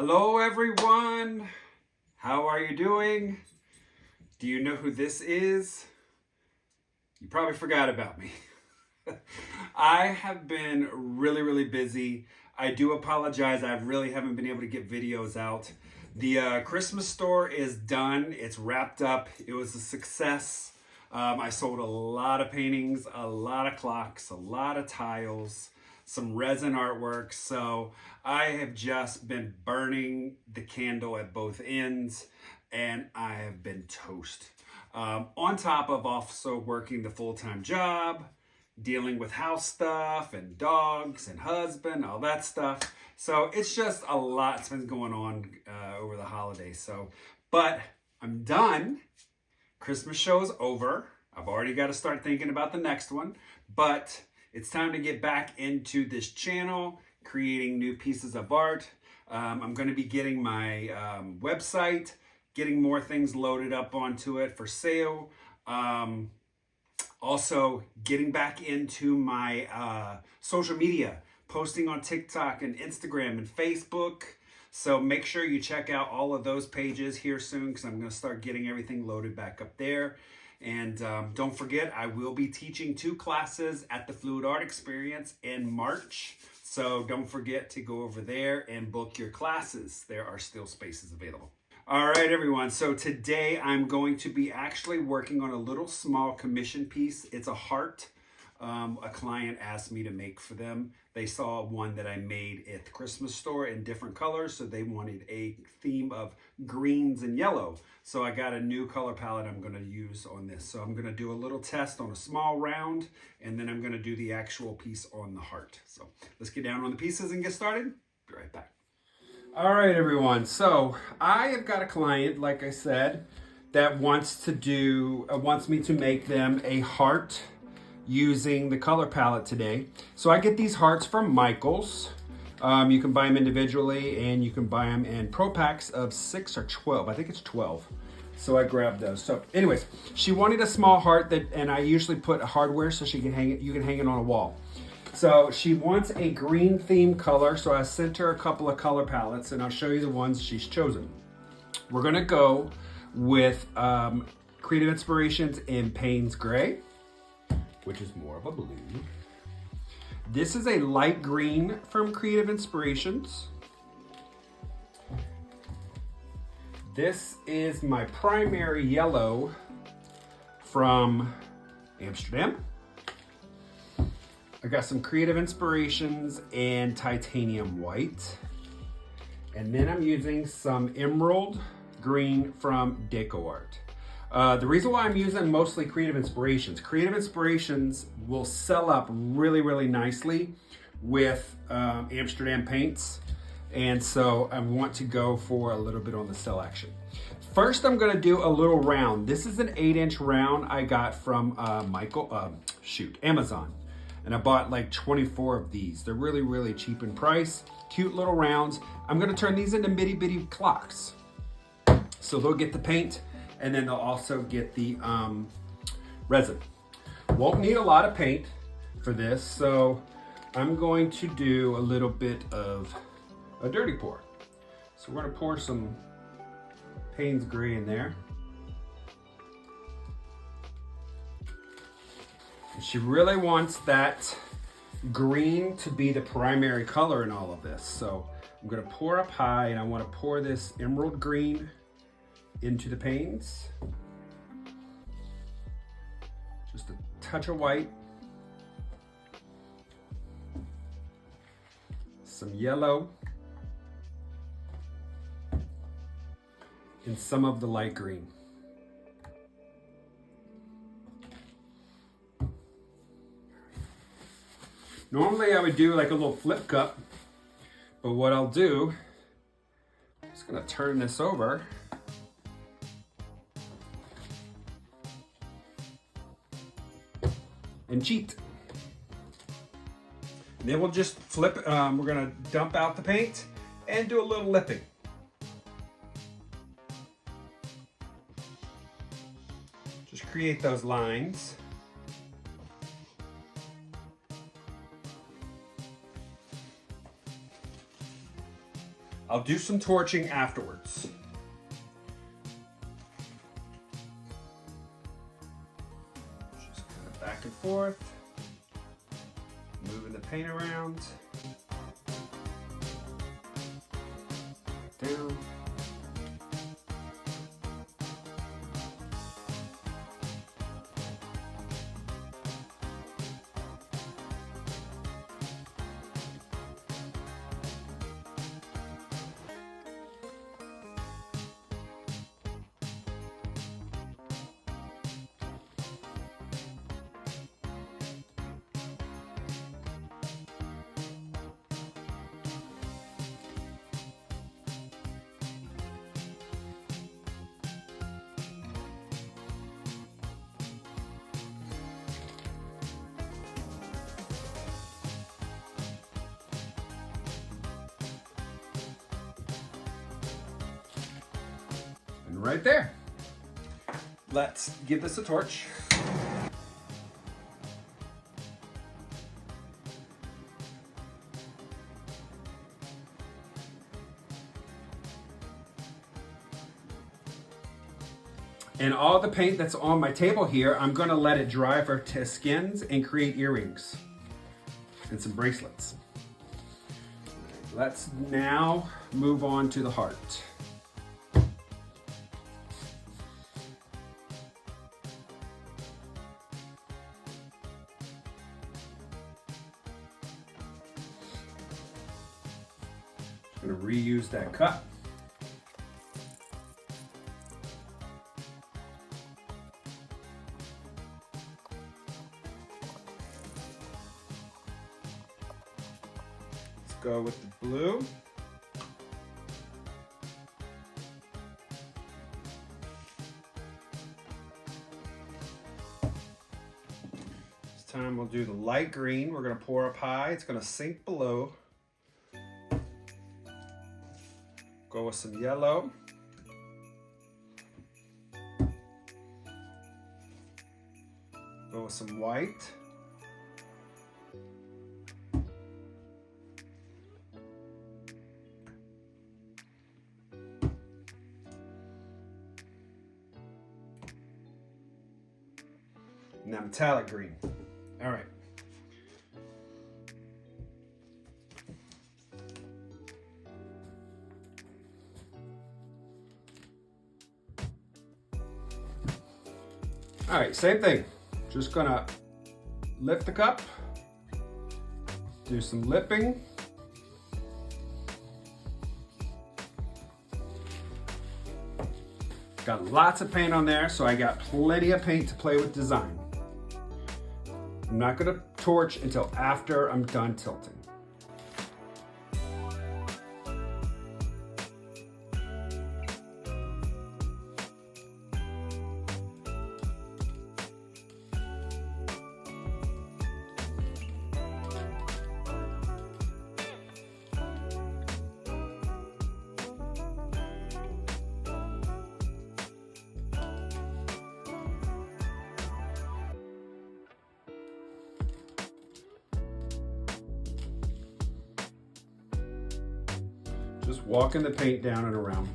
Hello everyone, how are you doing? Do you know who this is? You probably forgot about me. I have been really busy. I do apologize, I really haven't been able to get videos out. The Christmas store is done, it's wrapped up, it was a success. I sold a lot of paintings, a lot of clocks, a lot of tiles, some resin artwork. So I have just been burning the candle at both ends and I have been toast. On top of also working the full-time job, dealing with house stuff and dogs and husband, all that stuff. So it's just a lot's been going on over the holidays. But I'm done. Christmas show's over. I've already got to start thinking about the next one, but it's time to get back into this channel, creating new pieces of art. I'm going to be getting my website, getting more things loaded up onto it for sale. Also getting back into my social media, posting on TikTok and Instagram and Facebook. So make sure you check out all of those pages here soon because I'm going to start getting everything loaded back up there. And don't forget, I will be teaching 2 classes at the Fluid Art Experience in March. So don't forget to go over there and book your classes. There are still spaces available. All right, everyone. So today I'm going to be actually working on a little small commission piece. It's a heart. A client asked me to make for them. They saw one that I made at the Christmas store in different colors, so they wanted a theme of greens and yellow. So I got a new color palette I'm going to use on this. So I'm going to do a little test on a small round, and then I'm going to do the actual piece on the heart. So let's get down on the pieces and get started. Be right back. All right, everyone. So I have got a client, like I said, that wants me to make them a heart using the color palette today. So I get these hearts from Michaels. You can buy them individually and you can buy them in pro packs of 6 or 12. I think it's 12. So I grabbed those. So anyways, she wanted a small heart and I usually put hardware so she can hang it. You can hang it on a wall. So she wants a green theme color. So I sent her a couple of color palettes and I'll show you the ones she's chosen. We're gonna go with Creative Inspirations in Payne's Gray, which is more of a blue. This is a light green from Creative Inspirations. This is my primary yellow from Amsterdam. I got some Creative Inspirations and titanium white. And then I'm using some emerald green from DecoArt. The reason why I'm using mostly Creative Inspirations will sell up really nicely with Amsterdam paints. And so I want to go for a little bit on the sell action. First, I'm gonna do a little round. This is an 8-inch round I got from Amazon. And I bought like 24 of these. They're really cheap in price. Cute little rounds. I'm gonna turn these into bitty clocks. So they'll get the paint and then they'll also get the resin. Won't need a lot of paint for this, so I'm going to do a little bit of a dirty pour. So we're gonna pour some Payne's Gray in there. And she really wants that green to be the primary color in all of this. So I'm gonna pour up high and I wanna pour this emerald green into the panes. Just a touch of white. Some yellow. And some of the light green. Normally I would do like a little flip cup, but what I'll do, I'm just gonna turn this over. And cheat. And then we'll just flip, we're gonna dump out the paint and do a little lipping. Just create those lines. I'll do some torching afterwards. Just kind of back and forth, moving the paint around, down. Right there. Let's give this a torch. And all the paint that's on my table here, I'm gonna let it dry for skins and create earrings and some bracelets. Let's now move on to the heart. I'm gonna reuse that cup. Let's go with the blue. This time we'll do the light green. We're gonna pour up high. It's gonna sink below. Go with some yellow. Go with some white. And that metallic green. All right. All right, same thing. Just gonna lift the cup, do some lipping. Got lots of paint on there, so I got plenty of paint to play with design. I'm not gonna torch until after I'm done tilting. Just walking the paint down and around.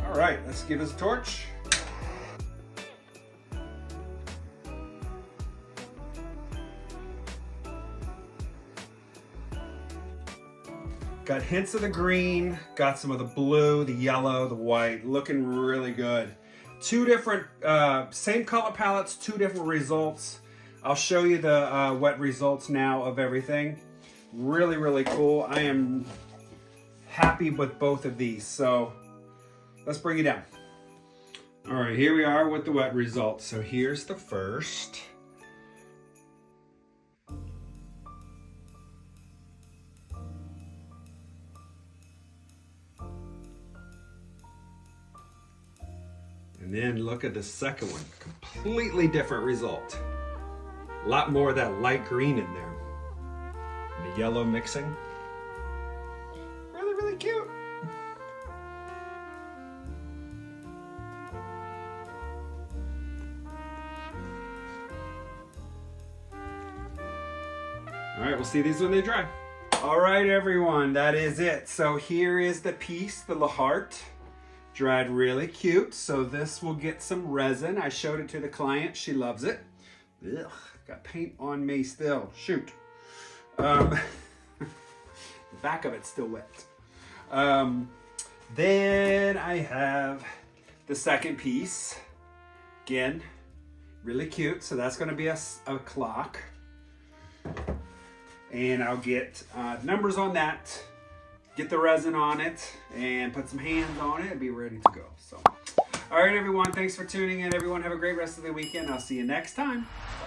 All right, let's give this a torch. Got hints of the green, got some of the blue, the yellow, the white, looking really good. Two different, same color palettes, two different results. I'll show you the wet results now of everything. Really, really cool. I am happy with both of these. So let's bring it down. All right, here we are with the wet results. So here's the first. And then look at the second one, completely different result. A lot more of that light green in there. And the yellow mixing. Really, really cute. All right, we'll see these when they dry. All right, everyone, that is it. So here is the piece, the heart. Dried really cute, so this will get some resin. I showed it to the client, she loves it. Ugh, got paint on me still, shoot. The back of it's still wet. Then I have the second piece. Again, really cute, so that's gonna be a clock. And I'll get numbers on that. Get the resin on it and put some hands on it and be ready to go. So, all right, everyone, thanks for tuning in. Everyone, have a great rest of the weekend. I'll see you next time. Bye.